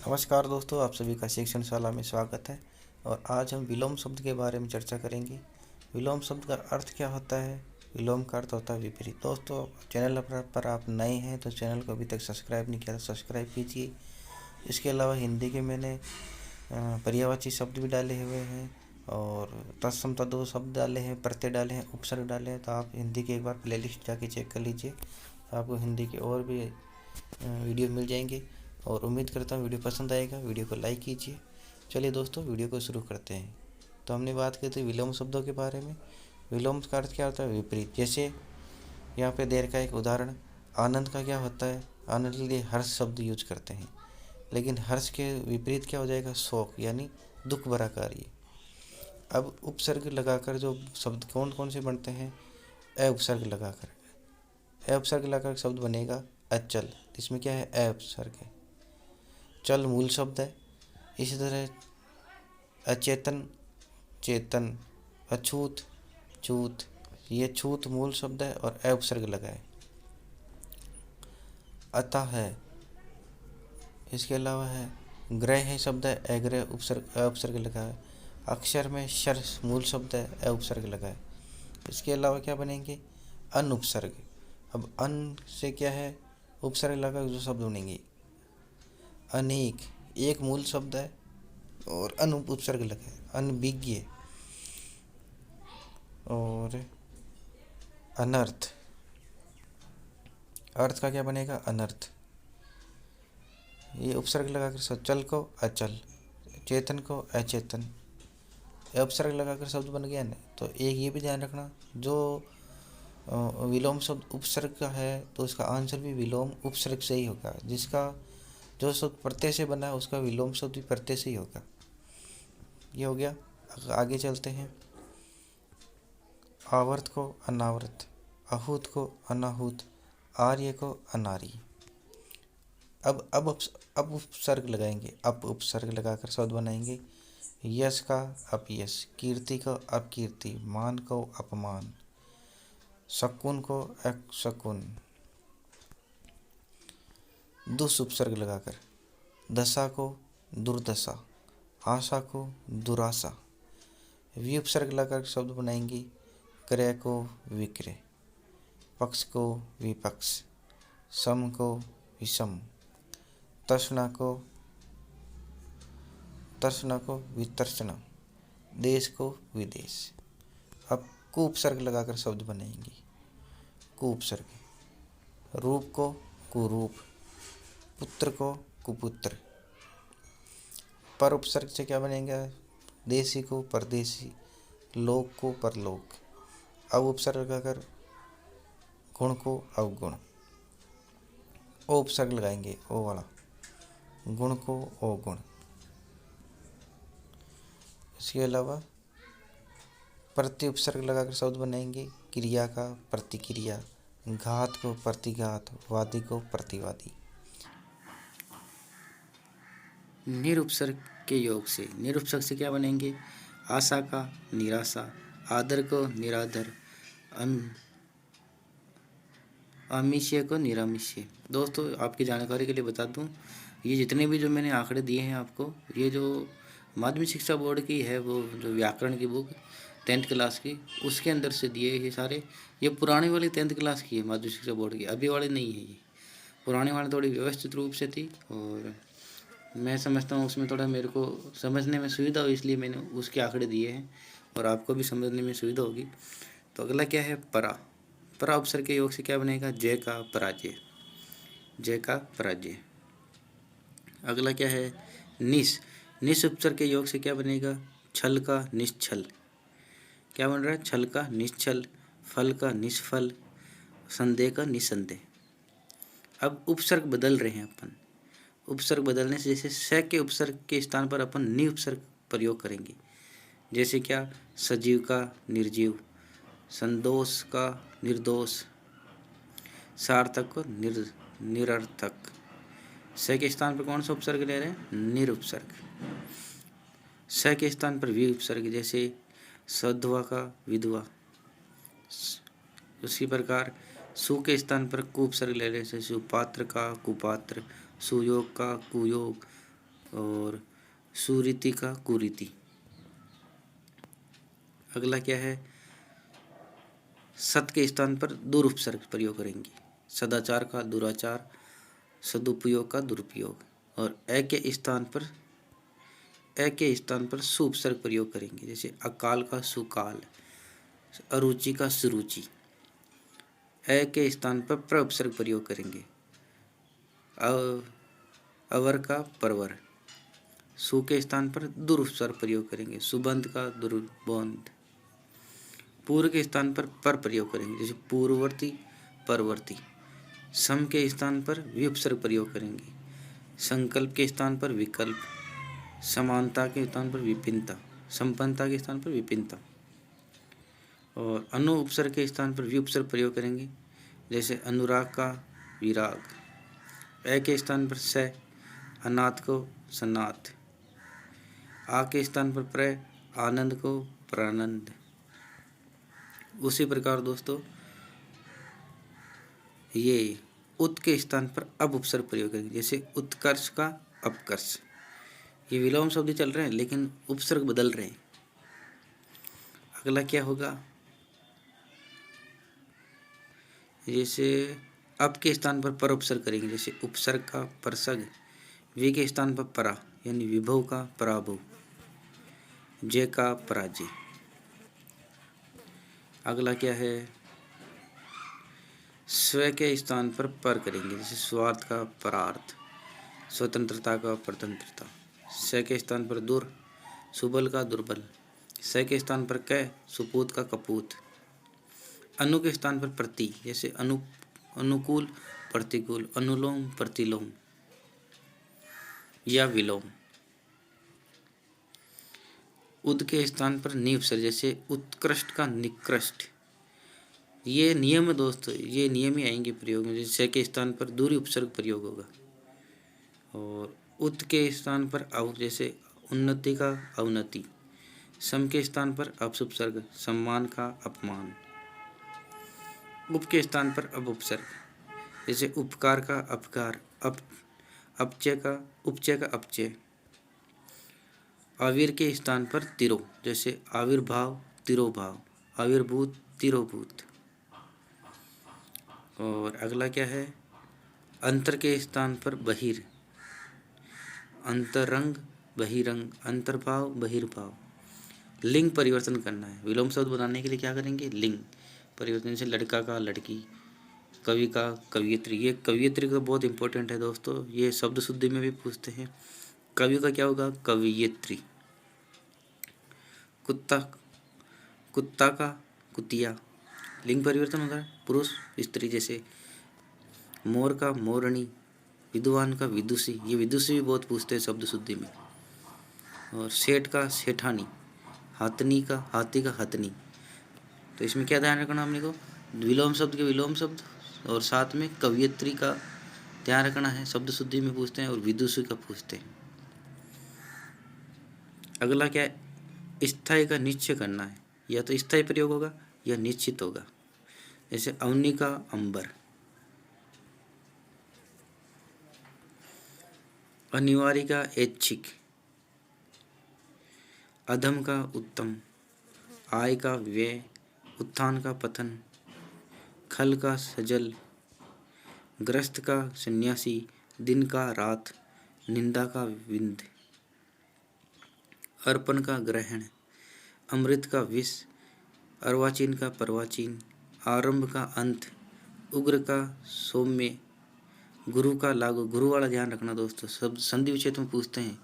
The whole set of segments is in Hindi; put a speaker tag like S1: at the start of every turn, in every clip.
S1: नमस्कार दोस्तों, आप सभी का शिक्षणशाला में स्वागत है। और आज हम विलोम शब्द के बारे में चर्चा करेंगे। विलोम शब्द का अर्थ क्या होता है? विलोम का अर्थ होता है विपरीत। दोस्तों, चैनल पर आप नए हैं तो चैनल को अभी तक सब्सक्राइब नहीं किया तो सब्सक्राइब कीजिए। इसके अलावा हिंदी के मैंने पर्यायवाची शब्द भी डाले हुए हैं और तत्सम तद्भव शब्द डाले हैं, प्रत्यय डाले हैं, उपसर्ग डाले हैं। तो आप हिंदी की एक बार प्लेलिस्ट जाके चेक कर लीजिए, आपको हिंदी के और भी वीडियो मिल जाएंगे। और उम्मीद करता हूँ वीडियो पसंद आएगा। वीडियो को लाइक कीजिए। चलिए दोस्तों, वीडियो को शुरू करते हैं। तो हमने बात की थी विलोम शब्दों के बारे में। विलोम का अर्थ क्या होता है? विपरीत। जैसे यहाँ पे देर का एक उदाहरण, आनंद का क्या होता है? आनंद के लिए हर्ष शब्द यूज करते हैं, लेकिन हर्ष के विपरीत क्या हो जाएगा? शोक, यानी दुख भरा कार्य। अब उपसर्ग लगाकर जो शब्द कौन कौन से बनते हैं? अ उपसर्ग लगाकर, अ उपसर्ग लगाकर शब्द बनेगा अचल। इसमें क्या है? अ उपसर्ग है। चल मूल शब्द है। इसी तरह अचेतन, चेतन, अछूत, छूत, ये छूत मूल शब्द है और अ उपसर्ग लगा है। अतः है। इसके अलावा है ग्रह है शब्द है, अग्रह उपसर्ग, अ उपसर्ग लगा है। अक्षर में शर मूल शब्द है, अ उपसर्ग लगा है। इसके अलावा क्या बनेंगे? अन उपसर्ग। अब अन से क्या है? उपसर्ग लगा जो शब्द बनेंगे। अनेक एक मूल शब्द है और अन उपसर्ग लगा है। अनभिज्ञ और अनर्थ, अर्थ का क्या बनेगा? अनर्थ। ये उपसर्ग लगाकर चल को अचल, चेतन को अचेतन, उपसर्ग लगाकर शब्द बन गया ना। तो एक ये भी ध्यान रखना, जो विलोम शब्द उपसर्ग का है तो उसका आंसर भी विलोम उपसर्ग से ही होगा। जिसका जो शब्द प्रत्यय से बना है उसका विलोम शब्द भी प्रत्यय से ही होगा। ये हो गया। आगे चलते हैं। आवर्त को अनावर्त, आहूत को अनाहूत, आर्य को अनार्य। अब उपसर्ग लगाएंगे। अप उपसर्ग लगाकर शब्द बनाएंगे। यश का अपयश, कीर्ति को अपकीर्ति, मान को अपमान, शकुन को अशकुन। दुस उपसर्ग लगाकर दशा को दुर्दशा, आशा को दुराशा। वि उपसर्ग लगाकर शब्द बनाएंगे। क्रय को विक्रय, पक्ष को विपक्ष, सम को विषम, तर्षणा को वितर्षणा, देश को विदेश। अब कु उपसर्ग लगाकर शब्द बनेंगे। कु उपसर्ग, रूप को कुरूप, पुत्र को कुपुत्र। पर उपसर्ग से क्या बनेगा? देशी को परदेशी, लोक को परलोक। अब उपसर्ग लगाकर गुण को अवगुण। ओ उपसर्ग लगाएंगे, ओ वाला, गुण को अवगुण। इसके अलावा प्रति उपसर्ग लगाकर शब्द बनाएंगे। क्रिया का प्रतिक्रिया, घात को प्रतिघात, वादी को प्रतिवादी। निरुपसर्ग के योग से, निरुपसर्ग से क्या बनेंगे? आशा का निराशा, आदर को निरादर, आमिष्य को निरामिष्य। दोस्तों, आपकी जानकारी के लिए बता दूं, ये जितने भी जो मैंने आंकड़े दिए हैं आपको, ये जो माध्यमिक शिक्षा बोर्ड की है, वो जो व्याकरण की बुक 10th क्लास की, उसके अंदर से दिए ये सारे। ये पुराने वाली 10th क्लास की है माध्यमिक शिक्षा बोर्ड की, अभी वाले नहीं है। ये पुराने वाले थोड़ी व्यवस्थित रूप से थी और मैं समझता हूँ उसमें थोड़ा मेरे को समझने में सुविधा हो, इसलिए मैंने उसके आंकड़े दिए हैं और आपको भी समझने में सुविधा होगी। तो अगला क्या है? परा। परा उपसर्ग के योग से क्या बनेगा? जय का पराजय, जय का पराजय। अगला क्या है? निस। निस उपसर्ग के योग से क्या बनेगा? छल का निश्छल। क्या बन रहा है? छल का निश्छल, फल का निष्फल, संदेह का निसंदेह। अब उपसर्ग बदल रहे हैं अपन। उपसर्ग बदलने से, जैसे स के उपसर्ग के स्थान पर अपन नि उपसर्ग प्रयोग करेंगे। जैसे क्या? सजीव का निर्जीव, संदोष का निर्दोष, सार्थक को निरर्थक। स के स्थान पर कौन सा उपसर्ग ले रहे हैं? निरुपसर्ग। स के स्थान पर वि उपसर्ग, जैसे सधवा का विधवा। उसी प्रकार सु के स्थान पर कु उपसर्ग ले रहे हैं, सुपात्र का कुपात्र, सुयोग का कुयोग, और सुरीति का कुरीति। अगला क्या है, सत के स्थान पर दुर उपसर्ग प्रयोग करेंगे। सदाचार का दुराचार, सदुपयोग का दुरुपयोग। और अ के स्थान पर सु उपसर्ग प्रयोग करेंगे, जैसे अकाल का सुकाल, अरुचि का सुरुचि। अ के स्थान पर प्र उपसर्ग प्रयोग करेंगे, अवर का परवर। सु के स्थान पर दुर उपसर्ग प्रयोग करेंगे, सुबंध का दुर्बंध। पूर्व के स्थान पर प्रयोग करेंगे, जैसे पूर्ववर्ती, परवर्ती। सम के स्थान पर विउपसर्ग प्रयोग करेंगे, संकल्प के स्थान पर विकल्प, समानता के स्थान पर विपिनता, संपन्नता के स्थान पर विपिनता। और अनु उपसर्ग के स्थान पर विउपसर्ग प्रयोग करेंगे, जैसे अनुराग का विराग। अ के स्थान पर स, अनाथ को सनाथ। आ के स्थान पर प्र, आनंद को प्रानंद। उसी प्रकार दोस्तों ये उत के स्थान पर अब उपसर्ग प्रयोग करेंगे, जैसे उत्कर्ष का अपकर्ष। ये विलोम शब्द चल रहे हैं लेकिन उपसर्ग बदल रहे हैं। अगला क्या होगा, जैसे अप के स्थान पर उपसर्ग करेंगे, जैसे उपसर्ग का परसग। वि के स्थान पर परा, यानी विभव का पराभव। जय का पराजय। अगला क्या है, स्व के स्थान पर करेंगे, जैसे स्वार्थ का परार्थ, स्वतंत्रता का परतंत्रता। स के स्थान पर दुर, सुबल का दुर्बल। स के स्थान पर क, सुपूत का कपूत। अनु के स्थान पर प्रति, जैसे अनुकूल प्रतिकूल, अनुलोम प्रतिलोम या विलोम। उद के स्थान पर नि उपसर्ग, जैसे उत्कृष्ट का निकृष्ट। ये नियम है दोस्तों, ये नियम ही आएंगे प्रयोग में, जैसे के स्थान पर दूरी उपसर्ग प्रयोग होगा। और उत के स्थान पर अव, जैसे उन्नति का अवनति। सम के स्थान पर अपसुपसर्ग, सम्मान का अपमान। उप के स्थान पर अब उपसर्ग, जैसे उपकार का अपकार, अपचय का अपचय। आविर के स्थान पर तिरो, जैसे आविर्भाव तिरोभाव, आविर्भूत तिरोभूत। और अगला क्या है, अंतर के स्थान पर बहिर, अंतरंग बहिरंग, अंतर्भाव बहिर्भाव। लिंग परिवर्तन करना है, विलोम शब्द बनाने के लिए क्या करेंगे, लिंग परिवर्तन। जैसे लड़का का लड़की, कवि का कवियत्री। ये कवियत्री का बहुत इंपॉर्टेंट है दोस्तों, ये शब्द शुद्धि में भी पूछते हैं। कवि का क्या होगा, कवियत्री। कुत्ता का कुतिया, लिंग परिवर्तन होगा, पुरुष स्त्री। जैसे मोर का मोरनी, विद्वान का विदुषी। ये विदुषी भी बहुत पूछते हैं शब्द शुद्धि में। और सेठ का सेठानी, हाथी का हथनी। तो इसमें क्या ध्यान रखना हमने को, विलोम शब्द के विलोम शब्द, और साथ में कवियत्री का ध्यान रखना है, शब्द शुद्धि में पूछते हैं। और विदुषी का पूछते हैं। अगला क्या है, स्थायी का निश्चय करना है, या तो स्थायी प्रयोग होगा या निश्चित होगा। जैसे अवनी का अंबर, अनिवार्य का ऐच्छिक, अधम का उत्तम, आय का व्यय, उत्थान का पतन, खल का सजल, ग्रस्त का सन्यासी, दिन का रात, निंदा का विंद, अर्पण का ग्रहण, अमृत का विष, अर्वाचीन का पर्वाचीन, आरंभ का अंत, उग्र का सौम्य, गुरु का लागू। गुरु वाला ध्यान रखना दोस्तों, शब्द संधि विच्छेद में पूछते हैं।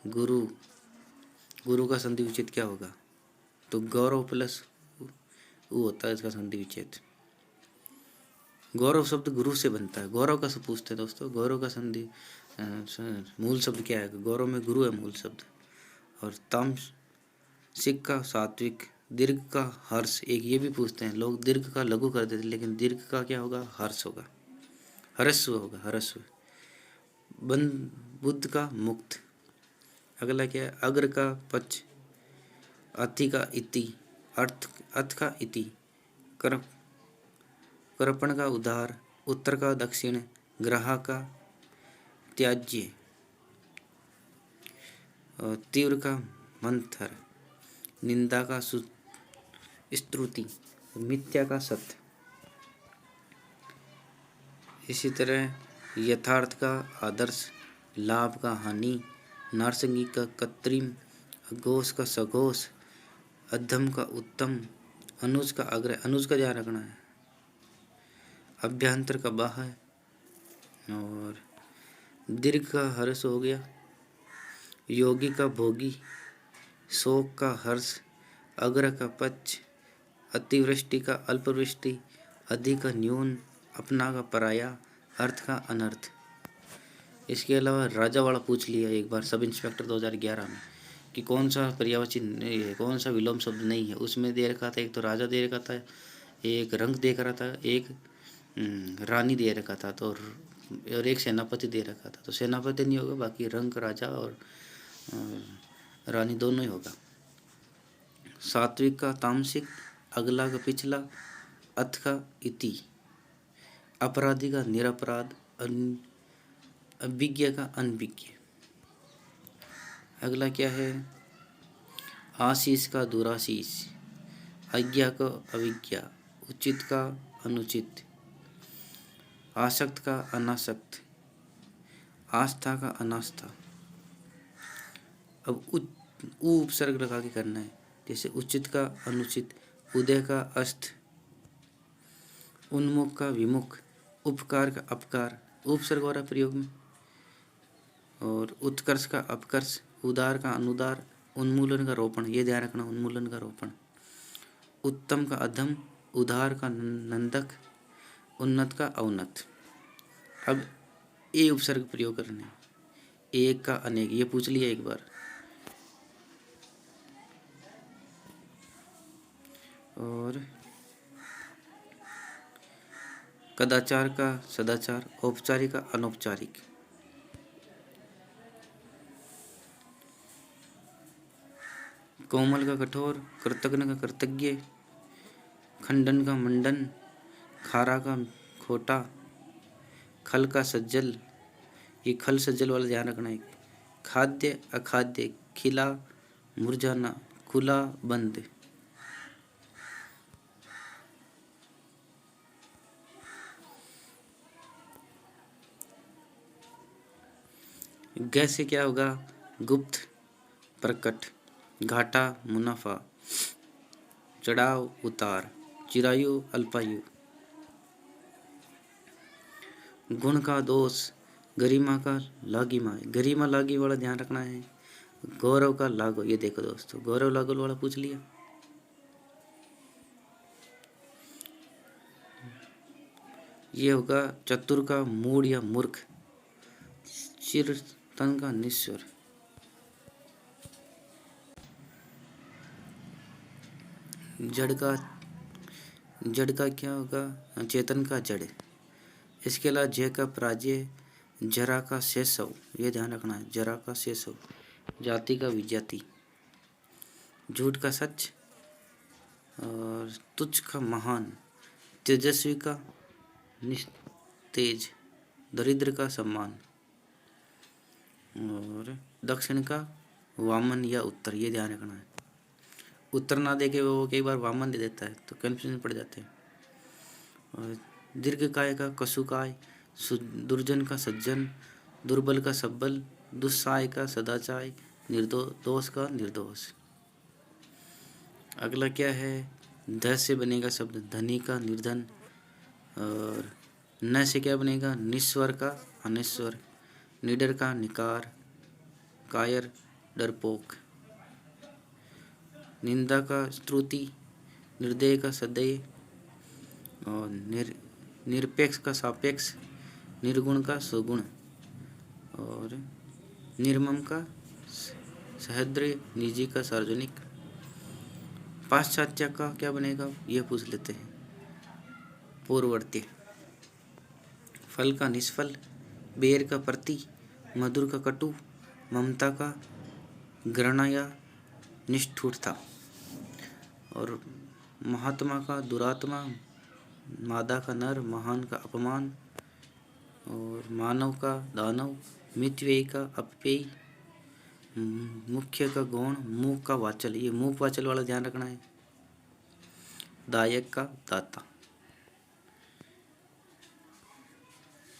S1: गुरु का संधि विच्छेद क्या होगा, तो गौरव प्लस वो होता है इसका संधि विच्छेद। गौरव शब्द गुरु से बनता है, गौरव का पूछते हैं दोस्तों। गौरव का संधि मूल शब्द क्या है, गौरव में गुरु है मूल शब्द। और तामसिक का सात्विक, दीर्घ का हर्ष। एक ये भी पूछते हैं लोग, दीर्घ का लघु कर देते, लेकिन दीर्घ का क्या होगा, हर्ष होगा, हरस्व होगा, हरस्व। बुद्ध का मुक्त। अगला क्या है, अग्र का पक्ष, अति का इति, अर्थ का इति, कृपण का उदार, उत्तर का दक्षिण, ग्राह का त्याज्य। और तीव्र का मंथर, निंदा का स्तुति, मिथ्या का सत्य। इसी तरह यथार्थ का आदर्श, लाभ का हानि, नरसंगी का कृत्रिम, अघोष का सघोष, अधम का उत्तम, अनुज का अग्र, अनुज का ध्यान रखना है, अभ्यंतर का बाह्य, और दीर्घ का हर्ष हो गया, योगी का भोगी, शोक का हर्ष, अग्र का पक्ष, अतिवृष्टि का अल्पवृष्टि, अधिक का न्यून, अपना का पराया, अर्थ का अनर्थ। इसके अलावा राजा वाला पूछ लिया एक बार सब इंस्पेक्टर 2011 में कि कौन सा पर्यायवाची नहीं है, कौन सा विलोम शब्द नहीं है। उसमें दे रखा था एक तो राजा दे रखा था, एक रंग दे रखा था, एक रानी दे रखा था, तो और एक सेनापति दे रखा था। तो सेनापति नहीं होगा, बाकी रंग राजा और रानी दोनों ही होगा। सात्विक का तामसिक, अगला का पिछला, अथ का इति, अपराधी का निरपराध, अभिज्ञ का अनभिज्ञ। अगला क्या है, आशीष का दुराशीष, अज्ञा का अविज्ञा, उचित का अनुचित, आसक्त का अनासक्त, आस्था का अनास्था। अब उ उपसर्ग लगा के करना है, जैसे उचित का अनुचित, उदय का अस्त, उन्मुख का विमुख, उपकार का अपकार, उपसर्ग हो रहा प्रयोग में, और उत्कर्ष का अपकर्ष, उदार का अनुदार, उन्मूलन का रोपण, ये ध्यान रखना, उन्मूलन का रोपण, उत्तम का अधम, उदार का नंदक, उन्नत का अवनत। अब ए उपसर्ग प्रयोग करने, एक का अनेक, ये पूछ लिया एक बार। और कदाचार का सदाचार, औपचारिक का अनौपचारिक, कोमल का कठोर, कृतज्ञ का कृतज्ञ, खंडन का मंडन, खारा का खोटा, खल का सज्जल, ये खल सज्जल वाला ध्यान रखना है, खाद्य अखाद्य, खिला मुरझाना, खुला बंद। गै से क्या होगा, गुप्त प्रकट, घाटा मुनाफा, चढ़ाव उतार, चिरायु अल्पायु। गुण का दोष, गरिमा का लागिमा, गरिमा लागी वाला ध्यान रखना है, गौरव का लागो, ये देखो दोस्तों गौरव लागो वाला पूछ लिया। ये होगा चतुर का मूढ़ या मूर्ख, चिरतन का निस्वर। जड़ का क्या होगा, चेतन का जड़। इसके अलावा जय का पराजय, जरा का शेषव, ये ध्यान रखना है, जरा का शेषव, जाति का विजाति, झूठ का सच, और तुच्छ का महान, तेजस्वी का निस्तेज, दरिद्र का सम्मान, और दक्षिण का वामन या उत्तर, ये ध्यान रखना है। उत्तर ना देके वो कई बार वामन दे देता है तो कन्फ्यूजन पड़ जाते हैं। और दीर्घकाय का कसुकाय, दुर्जन का सज्जन, दुर्बल का सब्बल, दुस्साय का सदाचाय, निर्दोष का निर्दोष। अगला क्या है, ध से बनेगा शब्द, धनी का निर्धन, और न से क्या बनेगा, निस्वर का अनिश्वर, निडर का निकार, कायर डरपोक, निंदा का स्तुति, निर्दय का सदैव, और निरपेक्ष का सापेक्ष, निर्गुण का सुगुण, और निर्मम का सहद्र, निजी का सार्वजनिक। पाश्चात्य का क्या बनेगा, ये पूछ लेते हैं, पूर्ववर्ती। फल का निष्फल, बेर का प्रति, मधुर का कटु, ममता का घृणा या निष्ठुरता, और महात्मा का दुरात्मा, मादा का नर, महान का अपमान, और मानव का दानव, मितव्ययी का अपव्ययी, मुख्य का गौण, मूक का वाचल, ये मूक वाचल वाला ध्यान रखना है। दायक का दाता।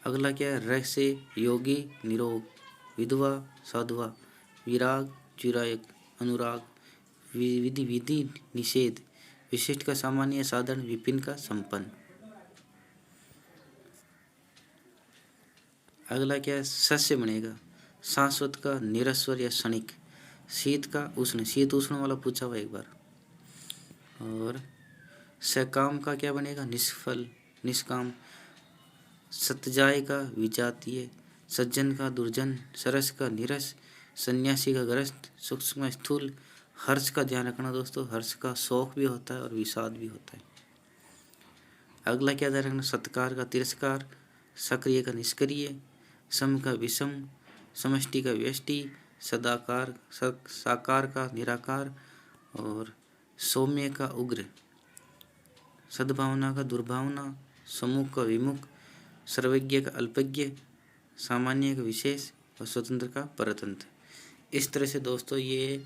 S1: अगला क्या है, रह से योगी निरोग, विधवा साधुआ, विराग चिरायक, अनुराग विधि विधि निषेध, विशिष्ट का सामान्य साधारण, विपिन का संपन्न। अगला क्या है, सस्य बनेगा, शाश्वत का निरस्वर या क्षणिक, शीत का उष्ण, शीत उष्ण वाला पूछा हुआ एक बार। और सकाम का क्या बनेगा, निष्फल निष्काम, सतजाय का विजातीय, सज्जन का दुर्जन, सरस का निरस, सन्यासी का ग्रस्त, सूक्ष्म स्थूल। हर्ष का ध्यान रखना दोस्तों, हर्ष का शोक भी होता है और विषाद भी होता है। अगला क्या ध्यान रखना, सत्कार का तिरस्कार, सक्रिय का निष्क्रिय, सम का विषम, समष्टि का व्यष्टि, सदाकार साकार का निराकार, और सौम्य का उग्र, सद्भावना का दुर्भावना, सम्मुख का विमुख, सर्वज्ञ का अल्पज्ञ, सामान्य का विशेष, और स्वतंत्र का परतंत्र। इस तरह से दोस्तों ये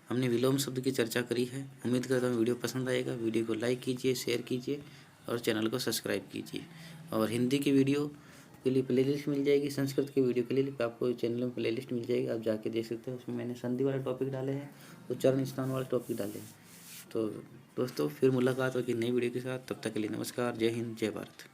S1: हमने विलोम शब्द की चर्चा करी है। उम्मीद करता हूँ वीडियो पसंद आएगा। वीडियो को लाइक कीजिए, शेयर कीजिए और चैनल को सब्सक्राइब कीजिए। और हिंदी की वीडियो के लिए प्लेलिस्ट मिल जाएगी, संस्कृत की वीडियो के लिए आपको चैनल में प्लेलिस्ट मिल जाएगी, आप जाके देख सकते हैं। उसमें मैंने संधि वाले टॉपिक डाले हैं, उच्चारण स्थान वाले टॉपिक डाले हैं। तो दोस्तों फिर मुलाकात होगी नई वीडियो के साथ, तब तक के लिए नमस्कार, जय हिंद, जय भारत।